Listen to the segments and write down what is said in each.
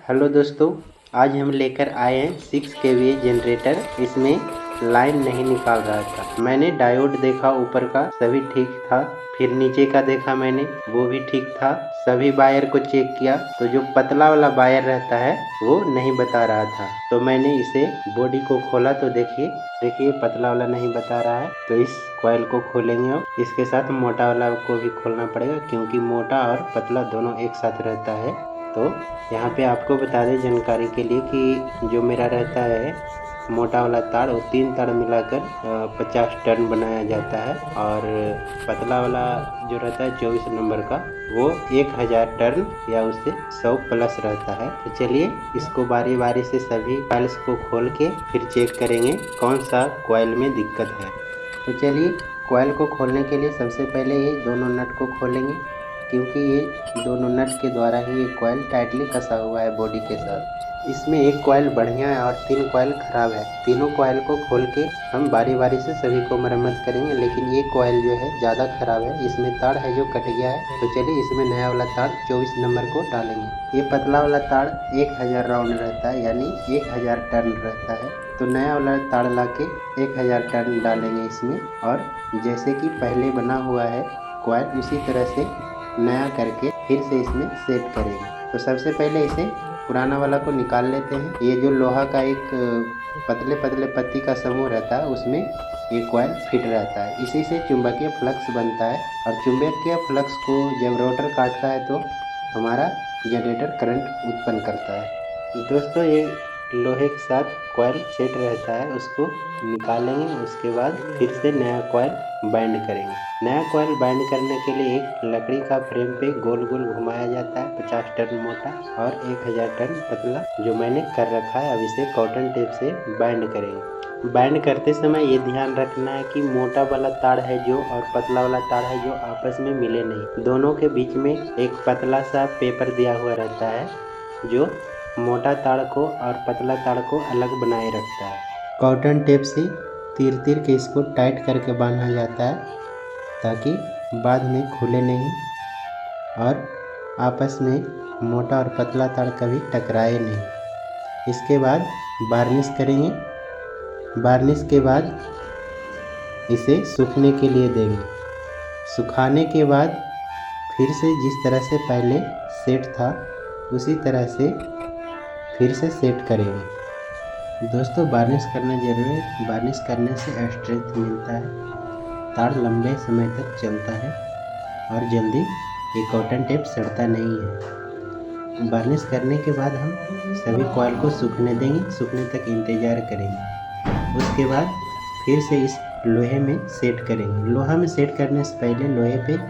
Hello दोस्तों, आज हम लेकर आए हैं 6 kVA जनरेटर। इसमें लाइन नहीं निकाल रहा था। मैंने डायोड देखा, ऊपर का सभी ठीक था। फिर नीचे का देखा मैंने, वो भी ठीक था। सभी वायर को चेक किया तो जो पतला वाला वायर रहता है वो नहीं बता रहा था। तो मैंने इसे बॉडी को खोला तो देखिए पतला वाला नहीं बता रहा है। तो इस कॉइल को खोलेंगे और इसके साथ मोटा वाला को भी खोलना पड़ेगा, क्योंकि मोटा और पतला दोनों एक साथ रहता है। तो यहाँ पे आपको बता दें जानकारी के लिए कि जो मेरा रहता है मोटा वाला तार, वो 3 तार मिलाकर 50 टर्न बनाया जाता है, और पतला वाला जो रहता है 24 नंबर का, वो 1000 टर्न या उससे 100 प्लस रहता है। तो चलिए इसको बारी बारी से सभी कॉइल्स को खोल के फिर चेक करेंगे कौन सा कॉइल में दिक्कत है। तो चलिए कॉइल को खोलने के लिए सबसे पहले ये दोनों नट को खोलेंगे, क्योंकि ये दोनों नट के द्वारा ही ये कॉइल टाइटली कसा हुआ है बॉडी के साथ। इसमें एक कॉइल बढ़िया है और 3 कॉइल खराब है। तीनों कॉइल को खोल के हम बारी बारी से सभी को मरम्मत करेंगे, लेकिन ये कॉइल जो है ज़्यादा खराब है, इसमें तार है जो कट गया है। तो चलिए इसमें नया वाला तार 24 नंबर को डालेंगे। ये पतला वाला तार 1000 राउंड रहता है, यानी 1000 टर्न रहता है। तो नया वाला तार ला के 1000 टर्न डालेंगे इसमें, और जैसे कि पहले बना हुआ है कॉइल, उसी तरह से नया करके फिर से इसमें सेट करेंगे। तो सबसे पहले इसे पुराना वाला को निकाल लेते हैं। ये जो लोहा का एक पतले पतले पत्ती का समूह रहता है, उसमें ये कॉइल फिट रहता है। इसी से चुंबकीय फ्लक्स बनता है, और चुंबकीय फ्लक्स को जब रोटर काटता है तो हमारा जनरेटर करंट उत्पन्न करता है। दोस्तों, ये लोहे के साथ कॉइल सेट रहता है, उसको निकालेंगे। उसके बाद फिर से नया कॉइल बाइंड करेंगे। नया कॉइल बाइंड करने के लिए एक लकड़ी का फ्रेम पे गोल गोल घुमाया जाता है, 50 टन मोटा और 1000 टन पतला, जो मैंने कर रखा है। अब इसे कॉटन टेप से बाइंड करेंगे। बाइंड करते समय ये ध्यान रखना है कि मोटा वाला तार है जो और पतला वाला तार है जो आपस में मिले नहीं। दोनों के बीच में एक पतला सा पेपर दिया हुआ रहता है, जो मोटा तार को और पतला तार को अलग बनाए रखता है। कॉटन टेप से तीर तीर के इसको टाइट करके बांधा जाता है, ताकि बाद में खुले नहीं और आपस में मोटा और पतला तार कभी टकराए नहीं। इसके बाद वार्निश करेंगे। वार्निश के बाद इसे सूखने के लिए देंगे। सुखाने के बाद फिर से जिस तरह से पहले सेट था उसी तरह से फिर से सेट करेंगे। दोस्तों, वार्निश करना जरूरी है। वार्निश करने से स्ट्रेंथ मिलता है, तार लंबे समय तक चलता है और जल्दी ये कॉटन टेप सड़ता नहीं है। वार्निश करने के बाद हम सभी कॉइल को सूखने देंगे, सूखने तक इंतज़ार करेंगे। उसके बाद फिर से इस लोहे में सेट करेंगे। लोहा में सेट करने से पहले लोहे पे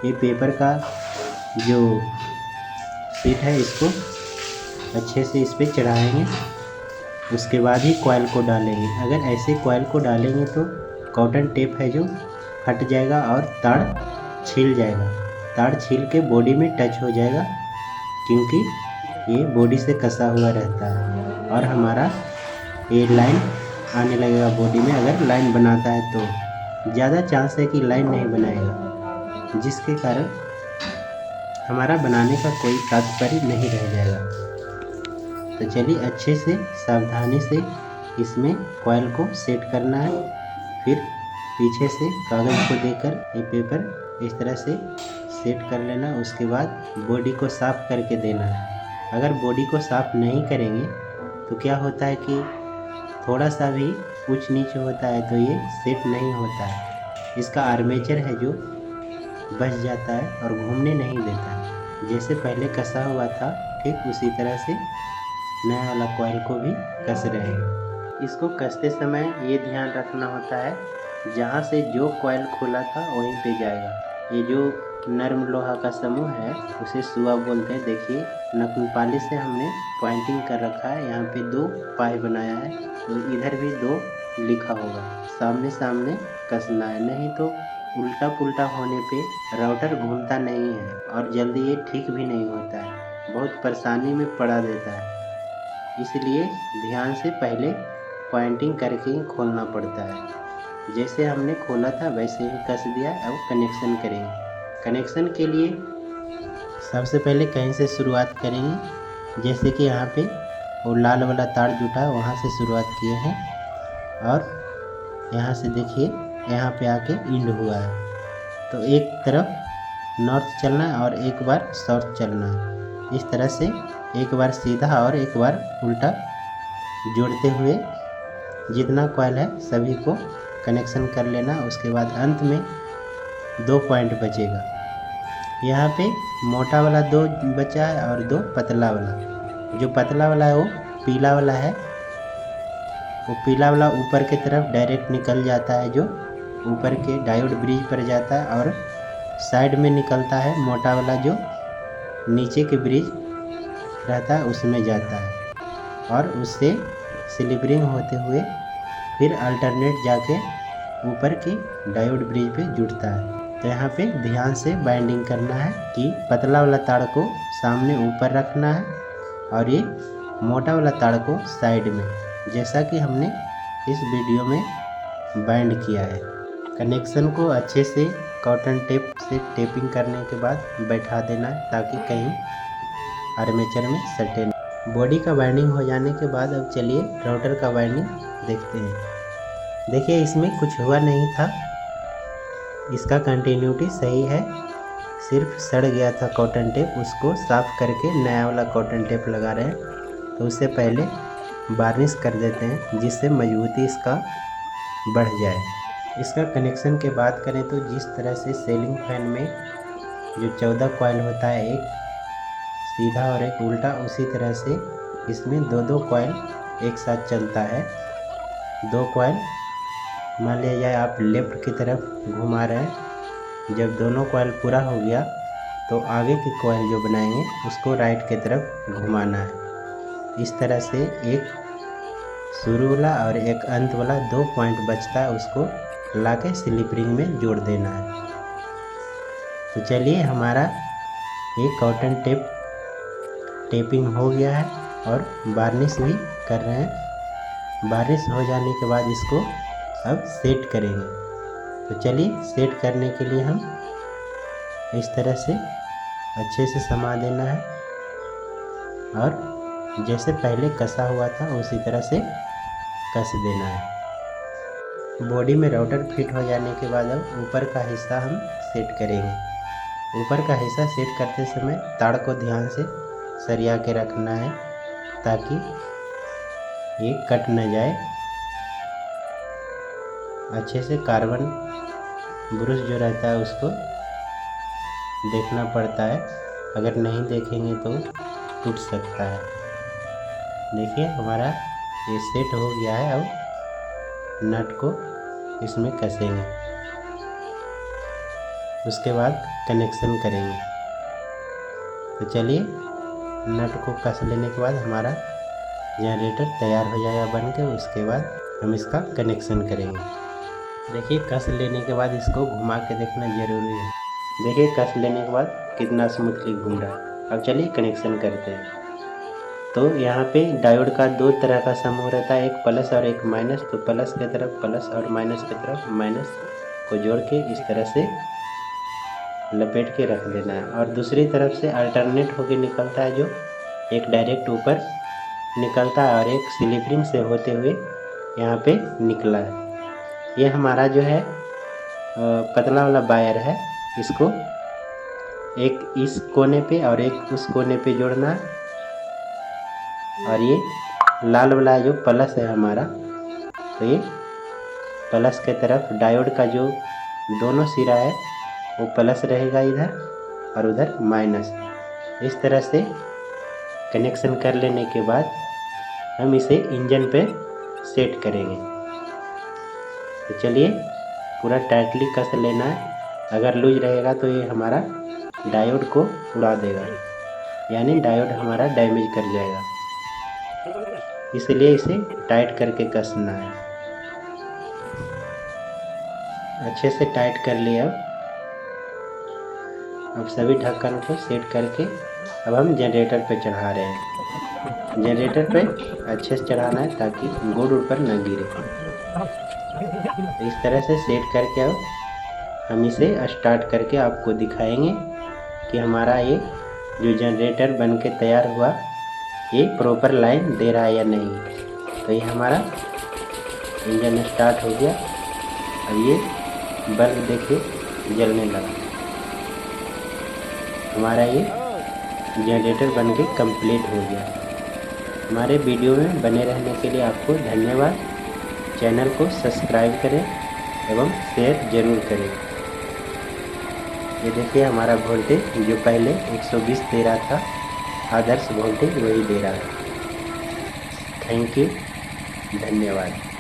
ये पेपर का जो शीट है इसको अच्छे से इस पर चढ़ाएंगे। उसके बाद ही कॉइल को डालेंगे। अगर ऐसे कॉइल को डालेंगे तो कॉटन टेप है जो फट जाएगा और तार छिल जाएगा। तार छिल के बॉडी में टच हो जाएगा, क्योंकि ये बॉडी से कसा हुआ रहता है, और हमारा ये लाइन आने लगेगा बॉडी में। अगर लाइन बनाता है तो ज़्यादा चांस है कि लाइन नहीं बनाएगा, जिसके कारण हमारा बनाने का कोई तात्पर्य नहीं रह जाएगा। तो चलिए अच्छे से सावधानी से इसमें कॉइल को सेट करना है। फिर पीछे से कागज़ को देकर ये पेपर इस तरह से सेट कर लेना। उसके बाद बॉडी को साफ़ करके देना है। अगर बॉडी को साफ़ नहीं करेंगे तो क्या होता है कि थोड़ा सा भी ऊंच नीच होता है तो ये सेट नहीं होता है। इसका आर्मेचर है जो बच जाता है और घूमने नहीं देता है। जैसे पहले कसा हुआ था ठीक उसी तरह से नया वाला कॉइल को भी कस रहे हैं। इसको कसते समय ये ध्यान रखना होता है, जहाँ से जो कॉइल खुला था वहीं पे जाएगा। ये जो नरम लोहा का समूह है उसे सुआ बोलते हैं। देखिए नखपाली से हमने पॉइंटिंग कर रखा है। यहाँ पे 2 पाई बनाया है, तो इधर भी 2 लिखा होगा। सामने सामने कसना है, नहीं तो उल्टा पुल्टा होने पे राउटर घूमता नहीं है और जल्दी ये ठीक भी नहीं होता है, बहुत परेशानी में पड़ा देता है। इसलिए ध्यान से पहले पॉइंटिंग करके ही खोलना पड़ता है। जैसे हमने खोला था वैसे ही कस दिया। अब कनेक्शन करेंगे। कनेक्शन के लिए सबसे पहले कहीं से शुरुआत करेंगे जैसे कि यहाँ पे वो लाल वाला तार जुटा है वहाँ से शुरुआत किए हैं और यहाँ से देखिए यहाँ पे आके इंड हुआ है। तो एक तरफ नॉर्थ चलना है और एक बार साउथ चलना है। इस तरह से एक बार सीधा और एक बार उल्टा जोड़ते हुए जितना कॉइल है सभी को कनेक्शन कर लेना। उसके बाद अंत में 2 पॉइंट बचेगा। यहाँ पे मोटा वाला 2 बचा है और 2 पतला वाला। जो पतला वाला है वो पीला वाला है। वो पीला वाला ऊपर की तरफ डायरेक्ट निकल जाता है, जो ऊपर के डायोड ब्रिज पर जाता है, और साइड में निकलता है मोटा वाला जो नीचे के ब्रिज रहता है उसमें जाता है और उससे स्लिपरिंग होते हुए फिर अल्टरनेट जाके ऊपर की डायोड ब्रिज पे जुड़ता है। तो यहाँ पे ध्यान से बाइंडिंग करना है कि पतला वाला तार को सामने ऊपर रखना है और ये मोटा वाला तार को साइड में, जैसा कि हमने इस वीडियो में बाइंड किया है। कनेक्शन को अच्छे से कॉटन टेप से टेपिंग करने के बाद बैठा देना है ताकि कहीं आर्मेचर में सटे नहीं। बॉडी का बाइंडिंग हो जाने के बाद अब चलिए राउटर का बाइंडिंग देखते हैं। देखिए इसमें कुछ हुआ नहीं था, इसका कंटिन्यूटी सही है, सिर्फ सड़ गया था कॉटन टेप, उसको साफ़ करके नया वाला कॉटन टेप लगा रहे हैं। तो उससे पहले वार्निश कर देते हैं जिससे मजबूती इसका बढ़ जाए। इसका कनेक्शन की बात करें तो जिस तरह से सीलिंग फैन में जो 14 कॉइल होता है, एक सीधा और एक उल्टा, उसी तरह से इसमें 2-2 कॉइल एक साथ चलता है। 2 कॉइल मान लिया जाए आप लेफ़्ट की तरफ घुमा रहे हैं, जब दोनों कॉइल पूरा हो गया तो आगे की कॉइल जो बनाएंगे उसको राइट की तरफ घुमाना है। इस तरह से एक शुरू वाला और एक अंत वाला 2 पॉइंट बचता है, उसको लाके स्लिप रिंग में जोड़ देना है। तो चलिए हमारा ये कॉटन टेपिंग हो गया है और वार्निश भी कर रहे हैं। वार्निश हो जाने के बाद इसको अब सेट करेंगे। तो चलिए सेट करने के लिए हम इस तरह से अच्छे से समा देना है और जैसे पहले कसा हुआ था उसी तरह से कस देना है। बॉडी में राउटर फिट हो जाने के बाद अब ऊपर का हिस्सा हम सेट करेंगे। ऊपर का हिस्सा सेट करते समय तार को ध्यान से सरिया के रखना है ताकि ये कट न जाए। अच्छे से कार्बन ब्रश जो रहता है उसको देखना पड़ता है, अगर नहीं देखेंगे तो टूट सकता है। देखिए हमारा ये सेट हो गया है। अब नट को इसमें कसेंगे, उसके बाद कनेक्शन करेंगे। तो चलिए नट को कस लेने के बाद हमारा जनरेटर तैयार हो जाएगा बन के। उसके बाद हम इसका कनेक्शन करेंगे। देखिए कस लेने के बाद इसको घुमा के देखना ज़रूरी है। देखिए कस लेने के बाद कितना स्मूथली घूम रहा है। अब चलिए कनेक्शन करते हैं। तो यहाँ पे डायोड का 2 तरह का समूह रहता है, एक प्लस और एक माइनस। तो प्लस की तरफ प्लस और माइनस की तरफ माइनस को जोड़ के इस तरह से लपेट के रख देना है। और दूसरी तरफ से अल्टरनेट होके निकलता है, जो एक डायरेक्ट ऊपर निकलता है और एक स्लिपरिंग से होते हुए यहाँ पे निकला है। ये हमारा जो है पतला वाला वायर है, इसको एक इस कोने पे और एक उस कोने पे जोड़ना है। और ये लाल वाला जो प्लस है हमारा, तो ये प्लस के तरफ डायोड का जो दोनों सिरा है वो प्लस रहेगा इधर और उधर माइनस। इस तरह से कनेक्शन कर लेने के बाद हम इसे इंजन पे सेट करेंगे। तो चलिए पूरा टाइटली कस लेना है, अगर लूज रहेगा तो ये हमारा डायोड को उड़ा देगा, यानी डायोड हमारा डैमेज कर जाएगा, इसलिए इसे टाइट करके कसना है। अच्छे से टाइट कर लिया। अब सभी ढक्कन को सेट करके अब हम जनरेटर पे चढ़ा रहे हैं। जनरेटर पे अच्छे से चढ़ाना है ताकि गुड़ ऊपर न गिरे। इस तरह से सेट करके अब हम इसे स्टार्ट करके आपको दिखाएंगे कि हमारा ये जो जनरेटर बन के तैयार हुआ ये प्रॉपर लाइन दे रहा है या नहीं। तो ये हमारा इंजन स्टार्ट हो गया। अब ये बल्ब देखिए जलने लगा। हमारा ये जनरेटर बन के कंप्लीट हो गया। हमारे वीडियो में बने रहने के लिए आपको धन्यवाद। चैनल को सब्सक्राइब करें एवं शेयर जरूर करें। ये देखिए हमारा वोल्टेज जो पहले 120 दे रहा था, आदर्श वोल्टेज वही दे रहा है। थैंक यू, धन्यवाद।